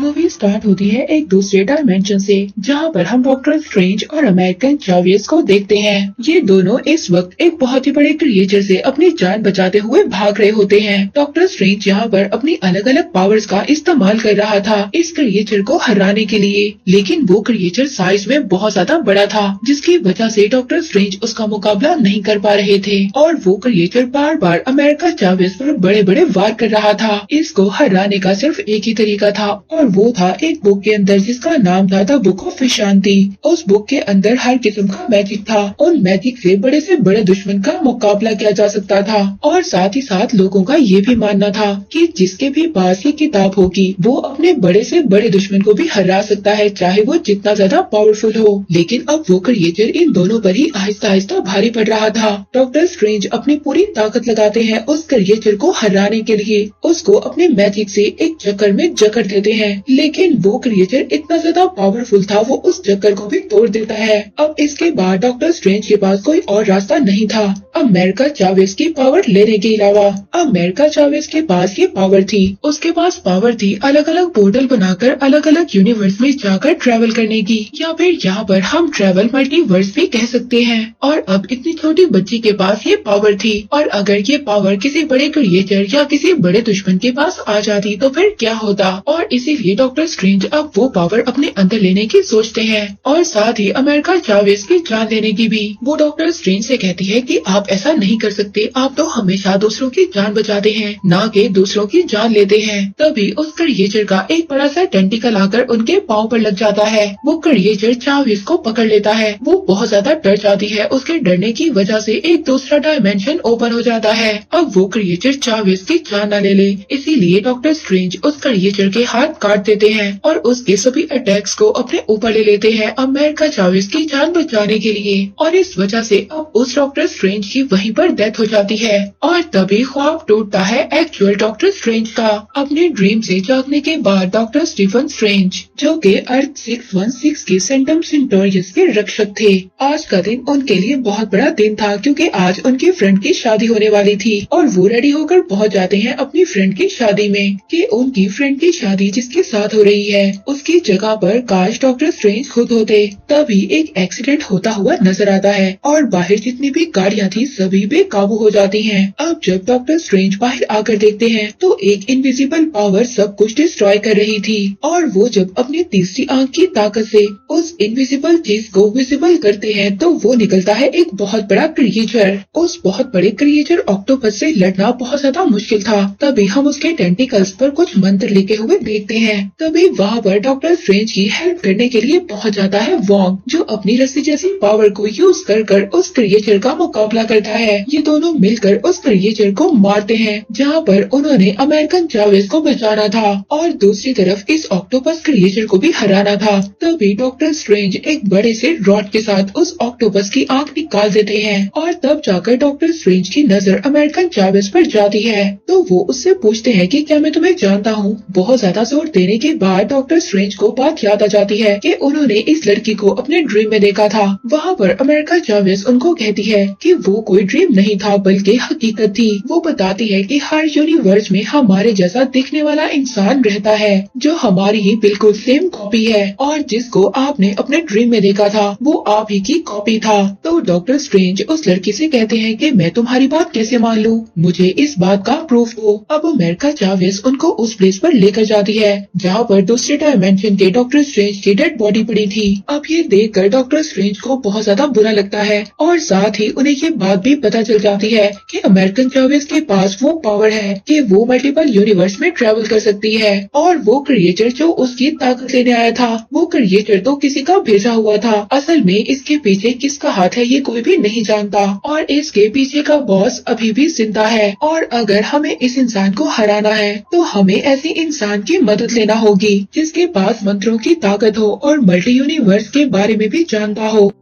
Movie start होती है एक दूसरे डायमेंशन से, जहां पर हम डॉक्टर स्ट्रेंज और अमेरिकन चावेस को देखते हैं। ये दोनों इस वक्त एक बहुत ही बड़े क्रिएचर से अपनी जान बचाते हुए भाग रहे होते हैं। डॉक्टर स्ट्रेंज यहाँ पर अपनी अलग अलग पावर्स का इस्तेमाल कर रहा था इस क्रिएचर को हराने के लिए, लेकिन वो क्रिएचर साइज में बहुत ज्यादा बड़ा था, जिसकी वजह से डॉक्टर स्ट्रेंज उसका मुकाबला नहीं कर पा रहे थे और वो क्रिएचर बार बार अमेरिका चावेस पर बड़े बड़े वार कर रहा था। इसको हराने का सिर्फ एक ही तरीका था और वो था एक बुक के अंदर जिसका नाम था द बुक ऑफ शांति। उस बुक के अंदर हर किस्म का मैजिक था। उन मैजिक से बड़े दुश्मन का मुकाबला किया जा सकता था और साथ ही साथ लोगों का ये भी मानना था कि जिसके भी पास ये किताब होगी वो अपने बड़े से बड़े दुश्मन को भी हरा सकता है, चाहे वो जितना ज्यादा पावरफुल हो। लेकिन अब वो क्रिएचर इन दोनों पर ही आहिस्ता आहिस्ता भारी पड़ रहा था। डॉक्टर स्ट्रेंज अपनी पूरी ताकत लगाते हैं उस क्रिएचर को हराने के लिए। उसको अपने मैजिक से एक चक्कर में जकड़ देते हैं, लेकिन वो क्रिएचर इतना ज्यादा पावरफुल था वो उस चक्कर को भी तोड़ देता है। अब इसके बाद डॉक्टर स्ट्रेंज के पास कोई और रास्ता नहीं था अमेरिका चावेस की पावर लेने के अलावा। अमेरिका चावेस के पास ये पावर थी, उसके पास पावर थी अलग अलग पोर्टल बनाकर अलग अलग यूनिवर्स में जाकर ट्रेवल करने की, या फिर यहाँ पर हम ट्रेवल मल्टीवर्स भी कह सकते हैं। और अब इतनी छोटी बच्ची के पास ये पावर थी, और अगर ये पावर किसी बड़े क्रिएचर या किसी बड़े दुश्मन के पास आ जाती तो फिर क्या होता। और इसीलिए डॉक्टर स्ट्रेंज अब वो पावर अपने अंदर लेने की सोचते हैं और साथ ही अमेरिका चावेस की जान लेने की भी। वो डॉक्टर स्ट्रेंज से कहती है कि आप ऐसा नहीं कर सकते, आप तो हमेशा दूसरों की जान बचाते हैं, ना कि दूसरों की जान लेते हैं। तभी उस क्रिएचर का एक बड़ा सा टेंटिकल आकर उनके पाँव पर लग जाता है। वो क्रिएचर चावेस को पकड़ लेता है। वो बहुत ज्यादा डर जाती है, उसके डरने की वजह से एक दूसरा डायमेंशन ओपन हो जाता है। अब वो क्रिएचर चावेस की जान न ले ले, इसीलिए डॉक्टर स्ट्रेंज उस क्रिएचर के हाथ काट देते हैं और उसके सभी अटैक्स को अपने ऊपर ले लेते हैं अमेरिका चावेस की जान बचाने के लिए। और इस वजह से अब उस डॉक्टर स्ट्रेंज की वहीं पर डेथ हो जाती है और तभी ख्वाब टूटता है एक्चुअल डॉक्टर स्ट्रेंज का। अपने ड्रीम से जागने के बाद डॉक्टर स्टीफन स्ट्रेंज, जो के अर्थ 616 के सेंटम सेंटोरियस के रक्षक थे, आज का दिन उनके लिए बहुत बड़ा दिन था, क्योंकि आज उनकी फ्रेंड की शादी होने वाली थी और वो रेडी होकर पहुंच जाते हैं अपनी फ्रेंड की शादी में कि उनकी फ्रेंड की शादी जिसके साथ हो रही है उसकी जगह पर काश डॉक्टर स्ट्रेंज खुद होते। तभी एक एक्सीडेंट होता हुआ नजर आता है और बाहर जितनी भी गाड़ियां थी सभी बेकाबू हो जाती हैं। अब जब डॉक्टर स्ट्रेंज बाहर आकर देखते हैं तो एक इनविजिबल पावर सब कुछ डिस्ट्रॉय कर रही थी और वो जब अपनी तीसरी आंख की ताकत से उस इनविजिबल चीज को विजिबल करते हैं तो वो निकलता है एक बहुत बड़ा क्रिएचर। उस बहुत बड़े क्रिएचर ऑक्टोपस से लड़ना बहुत ज्यादा मुश्किल था। तभी हम उसके टेंटिकल्स पर कुछ मंत्र लिखे हुए देखते हैं। तभी वहाँ पर डॉक्टर स्ट्रेंज की हेल्प करने के लिए पहुँच जाता है वॉन्ग, जो अपनी रस्सी जैसी पावर को यूज कर उस क्रिएचर का मुकाबला करता है। ये दोनों मिलकर उस क्रिएचर को मारते हैं, जहाँ पर उन्होंने अमेरिकन चावेस को बचाना था और दूसरी तरफ इस ऑक्टोपस क्रिएचर को भी हराना था। तभी डॉक्टर स्ट्रेंज एक बड़े से रॉड के साथ उस ऑक्टोपस की आंख निकाल देते हैं और तब जाकर डॉक्टर स्ट्रेंज की नजर अमेरिकन चावेस पर जाती है। तो वो उससे पूछते हैं कि क्या मैं तुम्हें जानता हूँ। बहुत ज्यादा जोर देने के बाद डॉक्टर स्ट्रेंज को बात याद आ जाती है कि उन्होंने इस लड़की को अपने ड्रीम में देखा था। वहाँ पर अमेरिका चावेस उनको कहती है कि वो कोई ड्रीम नहीं था बल्कि हकीकत थी। वो बताती है कि हर यूनिवर्स में हमारे जैसा दिखने वाला इंसान रहता है जो हमारी ही बिल्कुल सेम कॉपी है और जिसको आपने अपने ड्रीम में देखा था वो आप ही की कॉपी था। तो डॉक्टर स्ट्रेंज उस लड़की से कहते हैं कि मैं तुम्हारी बात कैसे मान लूं, मुझे इस बात का प्रूफ दो। अब अमेरिका चावेस उनको उस प्लेस पर लेकर जाती है जहाँ पर दूसरे डायमेंशन के डॉक्टर स्ट्रेंज की डेड बॉडी पड़ी थी। अब ये देखकर डॉक्टर स्ट्रेंज को बहुत ज्यादा बुरा लगता है और साथ ही उन्हें ये बात भी पता चल जाती है कि अमेरिकन चावेस के पास वो पावर है कि वो मल्टीपल यूनिवर्स में ट्रेवल कर सकती है और वो क्रिएचर जो उसकी ताकत लेने आया था वो क्रिएचर तो किसी का भेजा हुआ था। असल में इसके पीछे किसका हाथ है ये कोई भी नहीं जानता और इसके पीछे का बॉस अभी भी जिंदा है और अगर हमें इस इंसान को हराना है तो हमें ऐसी इंसान की मदद लेना होगी जिसके पास मंत्रों की ताकत हो और मल्टी यूनिवर्स के बारे में भी जानता हो।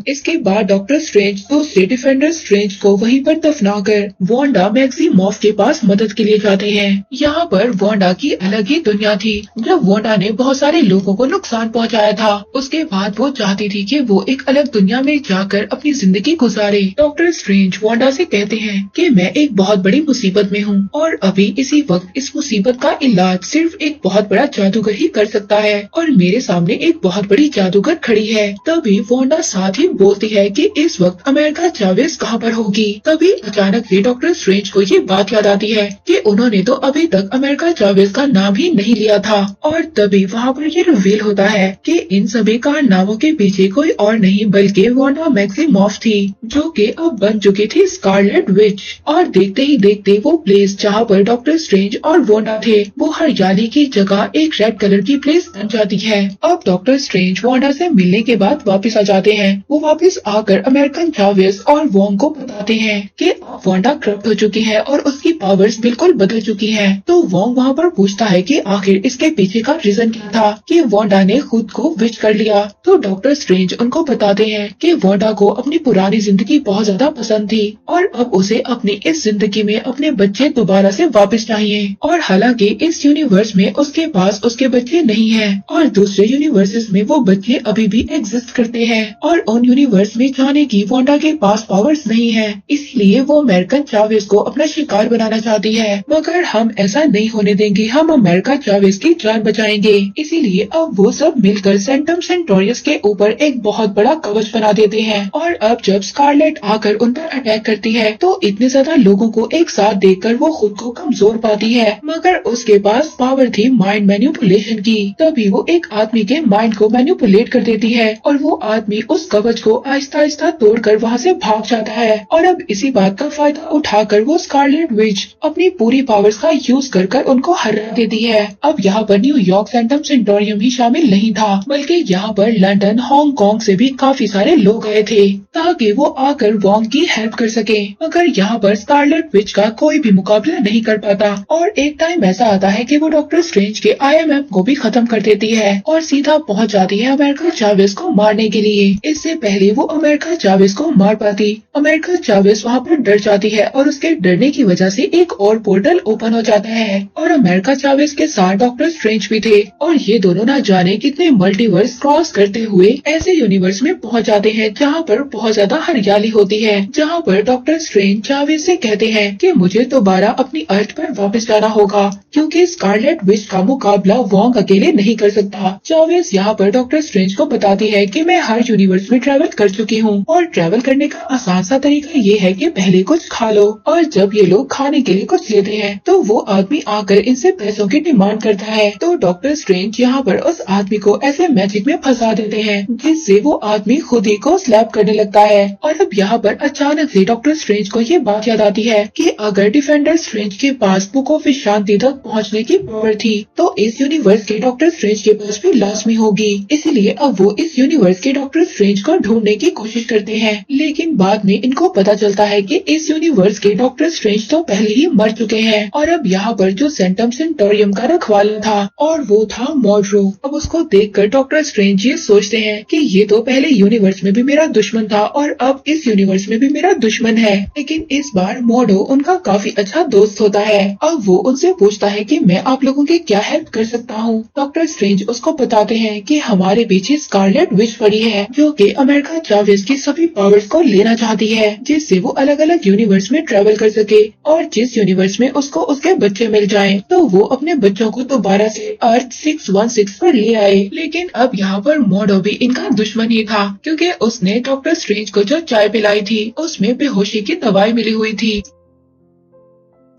इसके बाद डॉक्टर स्ट्रेंज दूसरे डिफेंडर स्ट्रेंज को वहीं पर दफनाकर वांडा मैक्सिमॉफ के पास मदद के लिए जाते हैं। यहाँ पर वांडा की अलग ही दुनिया थी। जब वांडा ने बहुत सारे लोगों को नुकसान पहुँचाया था, उसके बाद वो चाहती थी कि वो एक अलग दुनिया में जाकर अपनी जिंदगी गुजारे। डॉक्टर स्ट्रेंज वांडा से कहते हैं कि मैं एक बहुत बड़ी मुसीबत में हूँ और अभी इसी वक्त इस मुसीबत का इलाज सिर्फ एक बहुत बड़ा जादूगर ही कर सकता है और मेरे सामने एक बहुत बड़ी जादूगर खड़ी है। तभी वांडा साथ ही बोलती है कि इस वक्त अमेरिका चावेज कहाँ पर होगी। तभी अचानक से डॉक्टर स्ट्रेंज को ये बात याद आती है कि उन्होंने तो अभी तक अमेरिका चावेज का नाम ही नहीं लिया था और तभी वहाँ पर ये रिवील होता है कि इन सभी कारनामों के पीछे कोई और नहीं बल्कि वांडा मैक्सिमॉफ थी, जो कि अब बन चुकी थी स्कारलेट विच। और देखते ही देखते वो प्लेस जहाँ पर डॉक्टर स्ट्रेंज और वांडा थे वो हरियाली की जगह एक रेड कलर की प्लेस बन जाती है। अब डॉक्टर स्ट्रेंज वांडा से मिलने के बाद वापस आ जाते हैं। वो वापस आकर अमेरिकन चावेज और वोंग को बताते हैं कि वांडा करप्ट हो चुकी है और उसकी पावर्स बिल्कुल बदल चुकी हैं। तो वोंग वहाँ पर पूछता है कि आखिर इसके पीछे का रीजन क्या था कि वांडा ने खुद को विच कर लिया। तो डॉक्टर स्ट्रेंज उनको बताते हैं कि वांडा को अपनी पुरानी जिंदगी बहुत ज्यादा पसंद थी और अब उसे अपनी इस जिंदगी में अपने बच्चे दोबारा से वापस चाहिए। और हालांकि इस यूनिवर्स में उसके पास उसके बच्चे नहीं हैं और दूसरे यूनिवर्सेस में वो बच्चे अभी भी एग्जिस्ट करते हैं और उन यूनिवर्स में जाने की वांडा के पास पावर्स नहीं है, इसलिए वो अमेरिकन चावेज को अपना शिकार बनाना चाहती है। मगर हम ऐसा नहीं होने देंगे, हम अमेरिका चावेज की जान बचाएंगे। इसीलिए अब वो सब मिलकर सेंटम सेंटोरियस के ऊपर एक बहुत बड़ा कवच बना देते हैं और अब जब स्कारलेट आकर उन पर अटैक करती है तो इतने ज्यादा लोगों को एक साथ देखकर वो खुद को कमजोर पाती है। मगर उसके पास पावर थी माइंड मैनिपुलेशन की। तभी वो एक आदमी के माइंड को मैनिपुलेट कर देती है और वो आदमी उस कवच को आहिस्ता आहिस्ता तोड़कर वहाँ से भाग जाता है। और अब इसी बात का फायदा उठाकर वो स्कारलेट विच अपनी पूरी पावर्स का यूज कर उनको हरा देती है। अब यहाँ पर न्यूयॉर्क सेंटम सेंटोरियम ही शामिल नहीं था, बल्कि यहाँ पर लंदन, हांगकांग से भी काफी सारे लोग आए थे ताकि वो आकर वोंग की हेल्प कर सके। मगर यहाँ पर स्कारलेट विच का कोई भी मुकाबला नहीं कर पाता और एक टाइम ऐसा आता है कि वो डॉक्टर स्ट्रेंज के IMF को भी खत्म कर देती है और सीधा पहुँच जाती है अमेरिका चावेज को मारने के लिए। इससे पहले वो अमेरिका चावेज को मार पाती, अमेरिका चावेज वहाँ पर डर जाती है और उसके डरने की वजह से एक और पोर्टल ओपन हो जाता है और अमेरिका चावेज के साथ डॉक्टर स्ट्रेंज भी थे और ये दोनों ना जाने कितने मल्टीवर्स क्रॉस करते हुए ऐसे यूनिवर्स में पहुँच जाते हैं जहाँ पर बहुत ज्यादा हरियाली होती है। जहाँ पर डॉक्टर स्ट्रेंज चावेज से कहते हैं कि मुझे दोबारा अपनी अर्थ पर वापस जाना होगा क्योंकि स्कारलेट विच का मुकाबला वोंग अकेले नहीं कर सकता। चावेज यहाँ पर डॉक्टर स्ट्रेंज को बताती है कि मैं हर यूनिवर्स में ट्रैवल कर चुकी हूँ और ट्रैवल करने का आसान सा तरीका ये है कि पहले कुछ खा लो और जब ये लोग खाने के लिए कुछ लेते हैं तो वो आदमी आकर इनसे पैसों की डिमांड करता है। तो डॉक्टर स्ट्रेंज यहाँ पर उस आदमी को ऐसे मैजिक में फंसा देते हैं जिससे वो आदमी खुद ही को स्लैप करने लगता है। और अब यहाँ पर अचानक से डॉक्टर स्ट्रेंज को ये बात याद आती है कि अगर डिफेंडर स्ट्रेंज के पास बुक ऑफ शांति तक पहुँचने की पावर थी तो इस यूनिवर्स के डॉक्टर स्ट्रेंज के पास भी लाजमी होगी। इसलिए अब वो इस यूनिवर्स के डॉक्टर स्ट्रेंज को ढूंढने की कोशिश करते हैं, लेकिन बाद में इनको पता चलता है कि इस यूनिवर्स के डॉक्टर स्ट्रेंज तो पहले ही मर चुके हैं। और अब यहाँ पर जो सेंटम सेंटोरियम का रखवाला था और वो था मॉड्रो। अब उसको देखकर डॉक्टर स्ट्रेंज ये सोचते हैं कि ये तो पहले यूनिवर्स में भी मेरा दुश्मन था और अब इस यूनिवर्स में भी मेरा दुश्मन है, लेकिन इस बार मॉडो उनका काफी अच्छा दोस्त होता है। अब वो उनसे पूछता है कि मैं आप लोगों की क्या हेल्प कर सकता हूँ। डॉक्टर स्ट्रेंज उसको बताते हैं कि हमारे पीछे स्कारलेट विच पड़ी है जो कि अमेरिका चावेज की सभी पावर्स को लेना चाहती है जिससे वो अलग अलग यूनिवर्स में ट्रेवल कर सके और जिस यूनिवर्स में उसको उसके बच्चे मिल जाएं तो वो अपने बच्चों को दोबारा से अर्थ 616 पर ले आए। लेकिन अब यहाँ पर मॉडो भी इनका दुश्मन ही था क्योंकि उसने डॉक्टर स्ट्रेंज को जो चाय पिलाई थी उसमें बेहोशी की दवाई मिली हुई थी।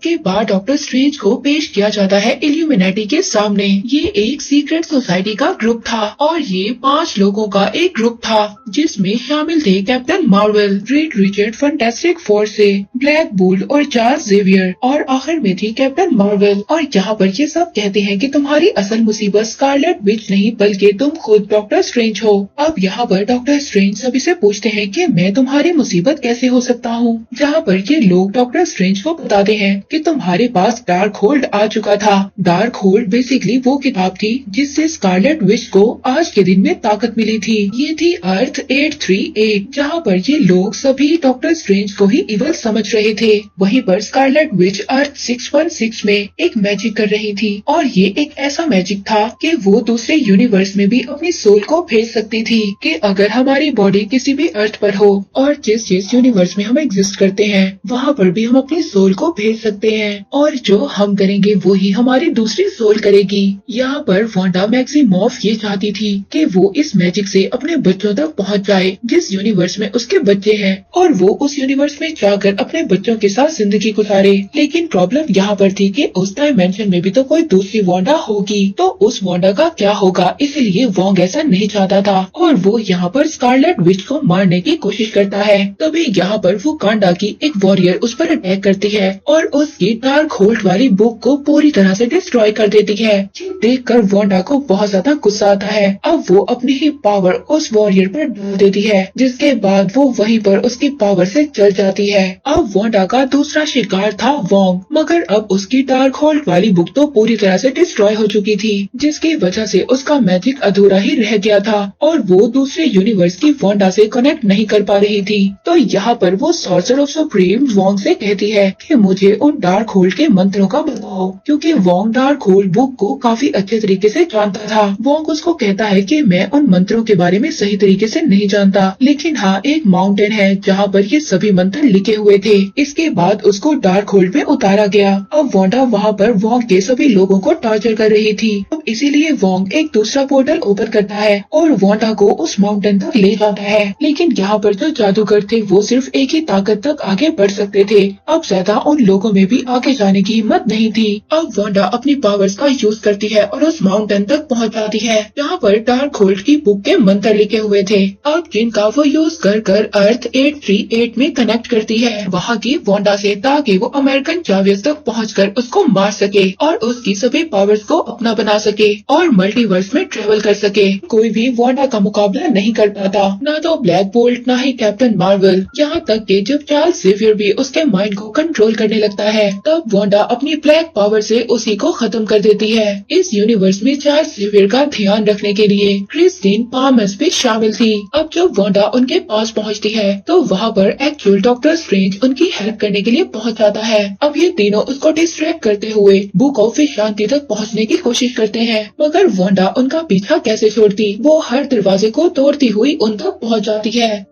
के बाद डॉक्टर स्ट्रेंज को पेश किया जाता है इल्यूमिनेटी के सामने। ये एक सीक्रेट सोसाइटी का ग्रुप था और ये 5 लोगों का एक ग्रुप था जिसमें शामिल थे captain Marvel, red Richard fantastic four से, ब्लैक बुल और चार्ल्स जेवियर और आखिर में थी कैप्टन मार्वल। और यहाँ पर ये सब कहते हैं कि तुम्हारी असल मुसीबत स्कारलेट विच नहीं बल्कि तुम खुद डॉक्टर स्ट्रेंज हो। अब यहाँ पर डॉक्टर स्ट्रेंज सभी से पूछते हैं कि मैं तुम्हारी मुसीबत कैसे हो सकता हूँ, जहाँ पर ये लोग डॉक्टर स्ट्रेंज को बताते हैं कि तुम्हारे पास डार्क होल्ड आ चुका था। डार्क होल्ड बेसिकली वो किताब थी जिससे स्कारलेट विच को आज के दिन में ताकत मिली थी। ये थी अर्थ 838, जहाँ पर ये लोग सभी डॉक्टर स्ट्रेंज को ही इवल समझ रहे थे। वहीं पर स्कारलेट विच अर्थ 616 में एक मैजिक कर रही थी, और ये एक ऐसा मैजिक था कि वो दूसरे यूनिवर्स में भी अपनी सोल को भेज सकती थी। कि अगर हमारी बॉडी किसी भी अर्थ पर हो और जिस यूनिवर्स में हम एग्जिस्ट करते हैं वहाँ पर भी हम अपनी सोल को भेज सकते हैं, और जो हम करेंगे वो ही हमारी दूसरी सोल करेगी। यहाँ पर वांडा मैक्सिमॉफ ये चाहती थी कि वो इस मैजिक से अपने बच्चों तक पहुँच जाए जिस यूनिवर्स में उसके बच्चे हैं, और वो उस यूनिवर्स में जाकर अपने बच्चों के साथ जिंदगी गुजारे। लेकिन प्रॉब्लम यहाँ पर थी कि उस डायमेंशन में भी तो कोई दूसरी वांडा होगी, तो उस वांडा का क्या होगा, इसलिए वोंग ऐसा नहीं चाहता था और वो यहाँ पर स्कारलेट विच को मारने की कोशिश करता है। तभी यहाँ पर वो कांडा की एक वॉरियर उस पर अटैक करती है और उसकी डार्क होल्ड वाली बुक को पूरी तरह से डिस्ट्रॉय कर देती है। देखकर वांडा को बहुत ज्यादा गुस्सा आता है। अब वो अपनी ही पावर उस वॉरियर पर डाल देती है, जिसके बाद वो वहीं पर उसकी पावर से जल जाती है। अब वांडा का दूसरा शिकार था वोंग, मगर अब उसकी डार्क होल्ड वाली बुक तो पूरी तरह से डिस्ट्रॉय हो चुकी थी, जिसकी वजह से उसका मैजिक अधूरा ही रह गया था और वो दूसरे यूनिवर्स की वांडा से कनेक्ट नहीं कर पा रही थी। तो यहाँ पर वो सॉर्सर ऑफ सुप्रीम वोंग से कहती है कि मुझे उन डार्क होल्ड के मंत्रों का बताओ, क्योंकि वोंग डार्क होल्ड बुक को काफी अच्छे तरीके से जानता था। वोंग उसको कहता है कि मैं उन मंत्रों के बारे में सही तरीके से नहीं जानता, लेकिन हाँ एक माउंटेन है जहाँ पर ये सभी मंत्र लिखे हुए थे। इसके बाद उसको डार्क होल्ड में उतारा गया। अब वांडा वहाँ पर वोंग के सभी लोगों को टॉर्चर कर रही थी। अब इसीलिए वोंग एक दूसरा पोर्टल ओपन करता है और वांडा को उस माउंटेन तक ले जाता है। लेकिन यहाँ पर जो जादूगर थे वो सिर्फ एक ही ताकत तक आगे बढ़ सकते थे। अब ज्यादा उन लोगों में भी आगे जाने की हिम्मत नहीं थी। अब वांडा अपनी पावर्स का यूज करती है और उस माउंटेन तक पहुँच जाती है जहाँ पर डार्क होल्ड की बुक के मंत्र लिखे हुए थे। अब जिनका वो यूज कर अर्थ 838 में कनेक्ट करती है वहाँ की वांडा से, ताकि वो अमेरिकन जावियस तक पहुँचकर उसको मार सके और उसकी सभी पावर्स को अपना बना सके और मल्टीवर्स में ट्रेवल कर सके। कोई भी वांडा का मुकाबला नहीं कर पाता, ना तो ब्लैक बोल्ट ना ही कैप्टन मार्वल। यहाँ तक कि जब चार्ल्स जेवियर भी उसके माइंड को कंट्रोल करने लगता है तब वांडा अपनी ब्लैक पावर से उसी को खत्म कर देती है। इस यूनिवर्स में चार्ल्स जेवियर का ध्यान रखने के लिए क्रिस्टीन पामस भी शामिल थी। अब जब वांडा उनके पास पहुँचती है तो वहाँ पर एक्चुअल डॉक्टर स्ट्रेंज उनकी हेल्प करने के लिए पहुँच जाता है। अब ये तीनों उसको डिस्ट्रैक्ट करते हुए बुक ऑफ शांति तक पहुँचने की कोशिश करते हैं, मगर वांडा उनका पीछा कैसे छोड़ती, वो हर दरवाजे को तोड़ती हुई उन तक पहुँच जाती है।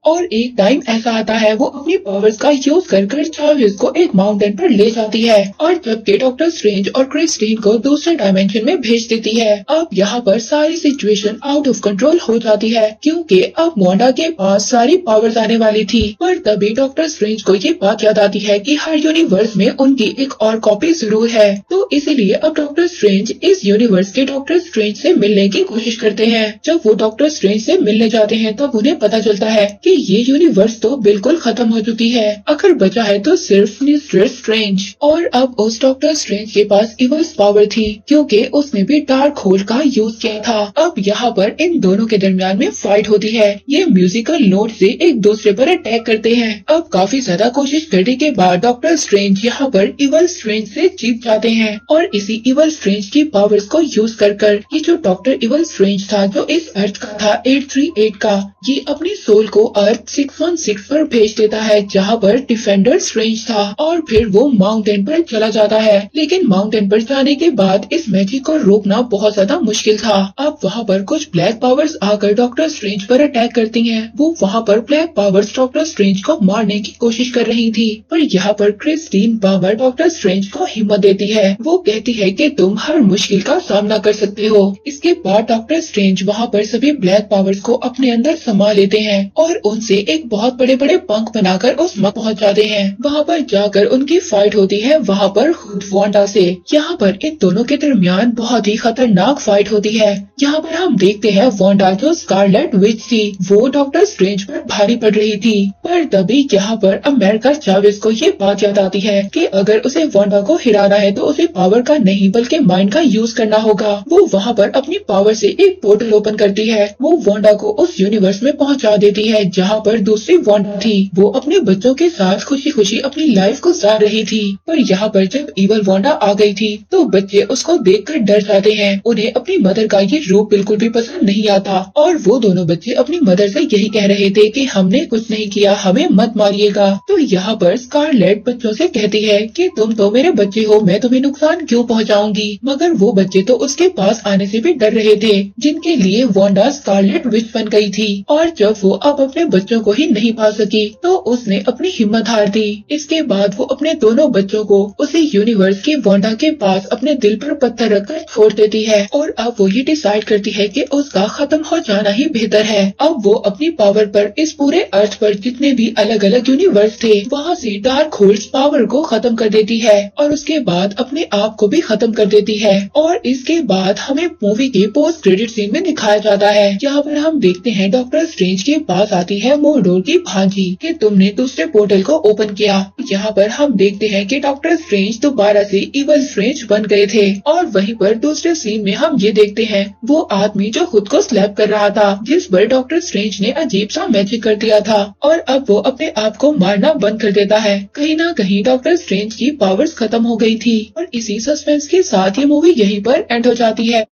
और एक टाइम ऐसा आता है वो अपनी पावर्स का यूज कर चार्ल्स को एक माउंटेन पर ले जाती है और जबकि डॉक्टर स्ट्रेंज और क्रिस्टीन को दूसरे डायमेंशन में भेज देती है। अब यहाँ पर सारी सिचुएशन आउट ऑफ कंट्रोल हो जाती है क्योंकि अब वांडा के पास सारी पावर्स आने वाली थी। पर तभी डॉक्टर स्ट्रेंज को ये बात याद आती है कि हर यूनिवर्स में उनकी एक और कॉपी जरूर है, तो इसीलिए अब डॉक्टर स्ट्रेंज इस यूनिवर्स के डॉक्टर स्ट्रेंज से मिलने की कोशिश करते हैं। जब वो डॉक्टर स्ट्रेंज से मिलने जाते हैं तब उन्हें पता चलता है कि ये यूनिवर्स तो बिल्कुल खत्म हो चुकी है, अगर बचा है तो सिर्फ मिस्टर स्ट्रेंज। और अब उस डॉक्टर स्ट्रेंज के पास इवल्स पावर थी क्योंकि उसने भी डार्क होल्ड का यूज किया था। अब यहाँ पर इन दोनों के दरमियान में फाइट होती है। ये म्यूजिकल नोट से एक दूसरे पर अटैक करते हैं। अब काफी ज्यादा कोशिश करने के बाद डॉक्टर स्ट्रेंज यहाँ पर इवल स्ट्रेंज से जीत जाते हैं और इसी इवल स्ट्रेंज की पावर्स को यूज कर ये जो डॉक्टर इवल स्ट्रेंज था जो इस अर्थ का था 838 का, ये अपनी सोल को अर्थ 616 पर भेज देता है जहाँ पर डिफेंडर स्ट्रेंज था और फिर वो माउंटेन पर चला जाता है। लेकिन माउंटेन पर जाने के बाद इस मैजिक को रोकना बहुत ज्यादा मुश्किल था। अब वहाँ पर कुछ ब्लैक पावर्स आकर डॉक्टर स्ट्रेंज पर अटैक करती हैं। वो वहाँ पर ब्लैक पावर्स डॉक्टर स्ट्रेंज को मारने की कोशिश कर रही थी, पर यहाँ पर क्रिस्टीन पावर डॉक्टर स्ट्रेंज को हिम्मत देती है। वो कहती है कि तुम हर मुश्किल का सामना कर सकते हो। इसके बाद डॉक्टर स्ट्रेंज वहाँ पर सभी ब्लैक पावर्स को अपने अंदर समा लेते हैं और उनसे एक बहुत बड़े बड़े पंख बनाकर उस मक पहुँच जाते हैं। वहाँ पर जाकर उनकी फाइट होती है वहाँ पर खुद वांडा से। यहाँ पर इन दोनों के दरमियान बहुत ही खतरनाक फाइट होती है। यहाँ पर हम देखते हैं वांडा जो स्कारलेट विच थी वो डॉक्टर स्ट्रेंज पर भारी पड़ रही थी, पर तभी यहाँ पर अमेरिका चावेस को ये बात याद आती है कि अगर उसे वांडा को हिराना है तो उसे पावर का नहीं बल्कि माइंड का यूज करना होगा। वो वहाँ पर अपनी पावर से एक पोर्टल ओपन करती है। वो वांडा को उस यूनिवर्स में पहुँचा देती है जहाँ पर दूसरी वांडा थी वो अपने बच्चों के साथ खुशी खुशी अपनी लाइफ गुजार रही थी। पर यहाँ पर जब इवल वांडा आ गई थी तो बच्चे उसको देखकर डर जाते हैं। उन्हें अपनी मदर का ये रूप बिल्कुल भी पसंद नहीं आता और वो दोनों बच्चे अपनी मदर से यही कह रहे थे कि हमने कुछ नहीं किया, हमें मत मारिएगा। तो यहाँ पर स्कारलेट बच्चों से कहती है कि तुम तो मेरे बच्चे हो, मैं तुम्हें नुकसान क्यों पहुँचाऊंगी। मगर वो बच्चे तो उसके पास आने से भी डर रहे थे जिनके लिए वांडा स्कारलेट विच बन गई थी। और जब वो अब अपने बच्चों को ही नहीं पा सकी तो उसने अपनी हिम्मत हार दी। इसके बाद वो अपने दोनों बच्चों को उसी यूनिवर्स के वांडा के पास अपने दिल पर पत्थर रखकर छोड़ देती है और अब वो ये डिसाइड करती है कि उसका खत्म हो जाना ही बेहतर है। अब वो अपनी पावर पर इस पूरे अर्थ पर जितने भी अलग अलग यूनिवर्स थे वहाँ से डार्क होल्ड्स पावर को खत्म कर देती है और उसके बाद अपने आप को भी खत्म कर देती है। और इसके बाद हमें मूवी के पोस्ट क्रेडिट सीन में दिखाया जाता है जहाँ पर हम देखते हैं डॉक्टर स्ट्रेंज के पास आती है मोर्डोर की भांजी कि तुमने दूसरे पोर्टल को ओपन किया। यहाँ पर हम देखते हैं कि डॉक्टर स्ट्रेंज दोबारा से इवल स्ट्रेंज बन गए थे और वहीं पर दूसरे सीन में हम ये देखते हैं वो आदमी जो खुद को स्लैप कर रहा था जिस पर डॉक्टर स्ट्रेंज ने अजीब सा मैजिक कर दिया था और अब वो अपने आप को मारना बंद कर देता है। कहीं ना कहीं डॉक्टर स्ट्रेंज की पावर्स खत्म हो गई थी और इसी सस्पेंस के साथ ये मूवी यहीं पर एंड हो जाती है।